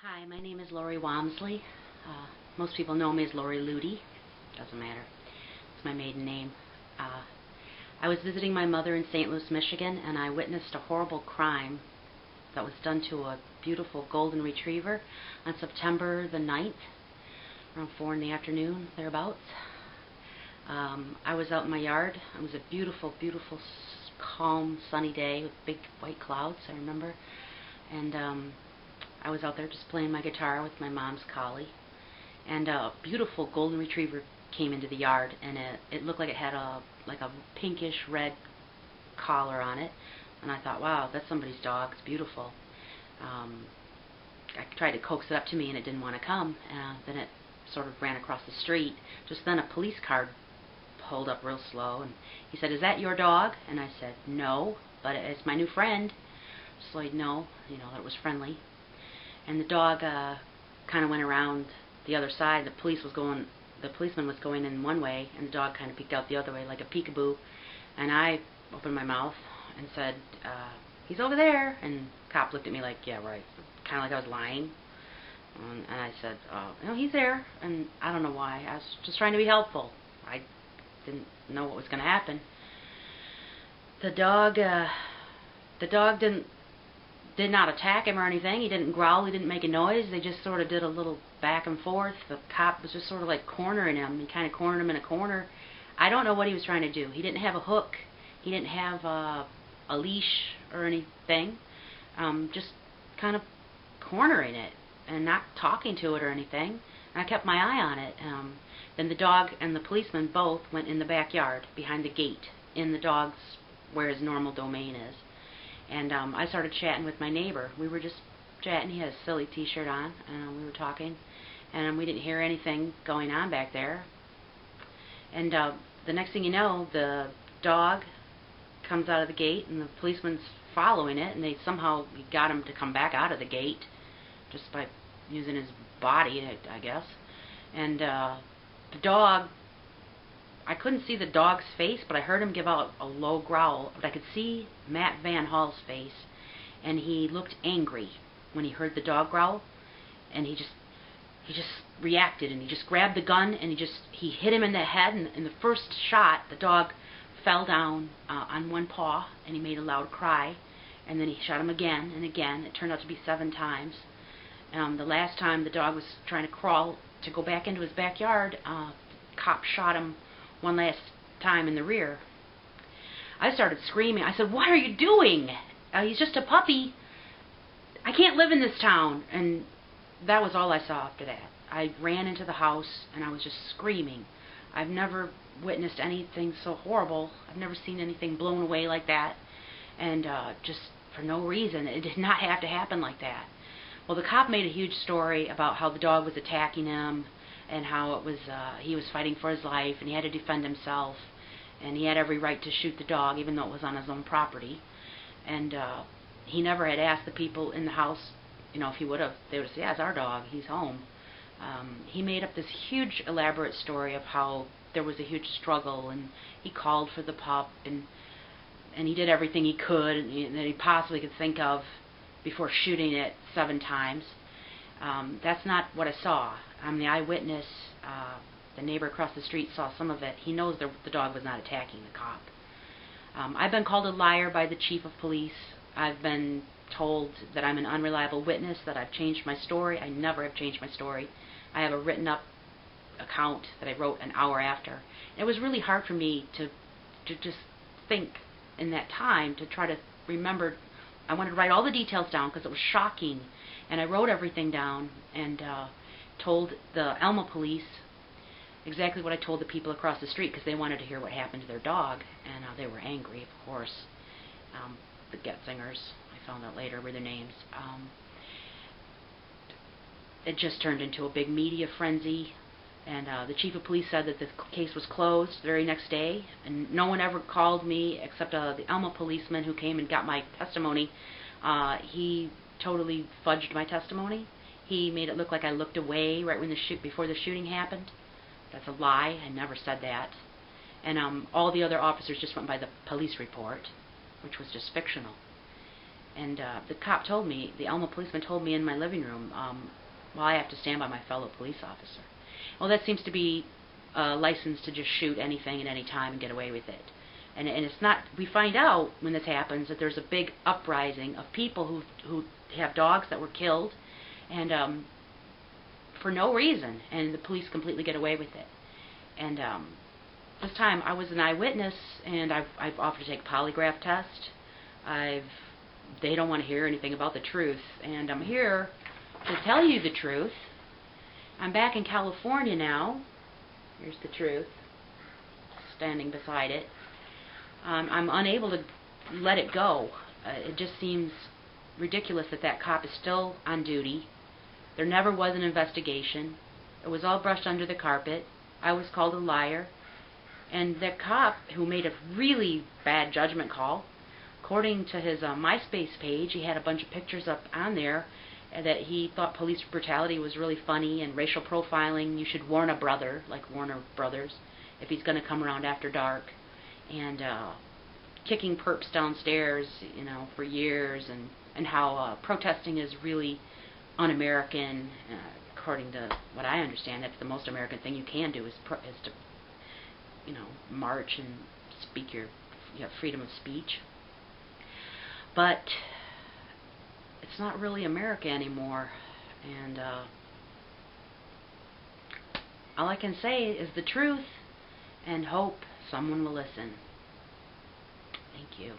Hi, my name is Lori Walmsley. Most people know me as Lori Ludi. Doesn't matter. It's my maiden name. I was visiting my mother in St. Louis, Michigan, and I witnessed a horrible crime that was done to a beautiful golden retriever on September the 9th, around 4 in the afternoon, thereabouts. I was out in my yard. It was a beautiful, beautiful, calm, sunny day with big white clouds, I remember. And I was out there just playing my guitar with my mom's collie, and a beautiful golden retriever came into the yard, and it looked like it had a pinkish red collar on it, and I thought, wow, that's somebody's dog. It's beautiful. I tried to coax it up to me, and it didn't want to come. Then it sort of ran across the street. Just then a police car pulled up real slow, and he said, "Is that your dog?" And I said, "No, but it's my new friend." So I'd know, that it was friendly. And the dog kind of went around the other side. The policeman was going in one way, and the dog kind of peeked out the other way like a peekaboo. And I opened my mouth and said, "He's over there." And the cop looked at me like, "Yeah, right," kind of like I was lying. And I said, "He's there." And I don't know why. I was just trying to be helpful. I didn't know what was going to happen. The dog did not attack him or anything. He didn't growl. He didn't make a noise. They just sort of did a little back and forth. The cop was just sort of like cornering him. He kind of cornered him in a corner. I don't know what he was trying to do. He didn't have a hook. He didn't have a leash or anything. Just kind of cornering it and not talking to it or anything. And I kept my eye on it. Then the dog and the policeman both went in the backyard behind the gate in the dog's where his normal domain is. And I started chatting with my neighbor. We were just chatting. He had a silly t-shirt on, and we were talking. And we didn't hear anything going on back there. And the next thing you know, the dog comes out of the gate, and the policeman's following it, and they somehow got him to come back out of the gate just by using his body, I guess. And the dog, I couldn't see the dog's face, but I heard him give out a low growl. But I could see Matt VanHall's face, and he looked angry when he heard the dog growl, and he just reacted, and he just grabbed the gun, and he hit him in the head, and in the first shot, the dog fell down on one paw, and he made a loud cry, and then he shot him again and again. It turned out to be 7 times. The last time the dog was trying to crawl to go back into his backyard, the cop shot him one last time in the rear. I started screaming. I said, "What are you doing? He's just a puppy. I can't live in this town." And that was all I saw after that. I ran into the house, and I was just screaming. I've never witnessed anything so horrible. I've never seen anything blown away like that. And just for no reason. It did not have to happen like that. Well, the cop made a huge story about how the dog was attacking him, and how it was he was fighting for his life, and he had to defend himself, and he had every right to shoot the dog, even though it was on his own property. And he never had asked the people in the house, if he would have. They would have said, "Yeah, it's our dog. He's home." He made up this huge, elaborate story of how there was a huge struggle, and he called for the pup, and he did everything he could and that he possibly could think of before shooting it 7 times. That's not what I saw. I'm the eyewitness. The neighbor across the street saw some of it. He knows the dog was not attacking the cop. I've been called a liar by the chief of police. I've been told that I'm an unreliable witness, that I've changed my story. I never have changed my story. I have a written up account that I wrote an hour after. It was really hard for me to just think in that time, to try to remember. I wanted to write all the details down because it was shocking. And I wrote everything down and told the Elma police exactly what I told the people across the street, because they wanted to hear what happened to their dog, and they were angry, of course. The Getzingers, I found out later, were their names. It just turned into a big media frenzy, and the chief of police said that the case was closed the very next day, and no one ever called me except the Elma policeman who came and got my testimony. He totally fudged my testimony. He made it look like I looked away right when before the shooting happened. That's a lie. I never said that. And all the other officers just went by the police report, which was just fictional. And the cop told me, the Elma policeman told me in my living room, well, I have to stand by my fellow police officer. Well, that seems to be a license to just shoot anything at any time and get away with it. And it's not, we find out when this happens that there's a big uprising of people who have dogs that were killed, and for no reason, and the police completely get away with it. And this time I was an eyewitness, and I've offered to take a polygraph test. They don't want to hear anything about the truth, and I'm here to tell you the truth. I'm back in California now. Here's the truth, standing beside it. I'm unable to let it go. It just seems ridiculous that that cop is still on duty. There never was an investigation. It was all brushed under the carpet. I was called a liar. And that cop, who made a really bad judgment call, according to his MySpace page, he had a bunch of pictures up on there that he thought police brutality was really funny, and racial profiling, you should warn a brother, like Warner Brothers, if he's going to come around after dark, and kicking perps downstairs, for years, and how protesting is really un-American. According to what I understand, that's the most American thing you can do is to march and speak your freedom of speech. But it's not really America anymore, and all I can say is the truth and hope someone will listen. Thank you.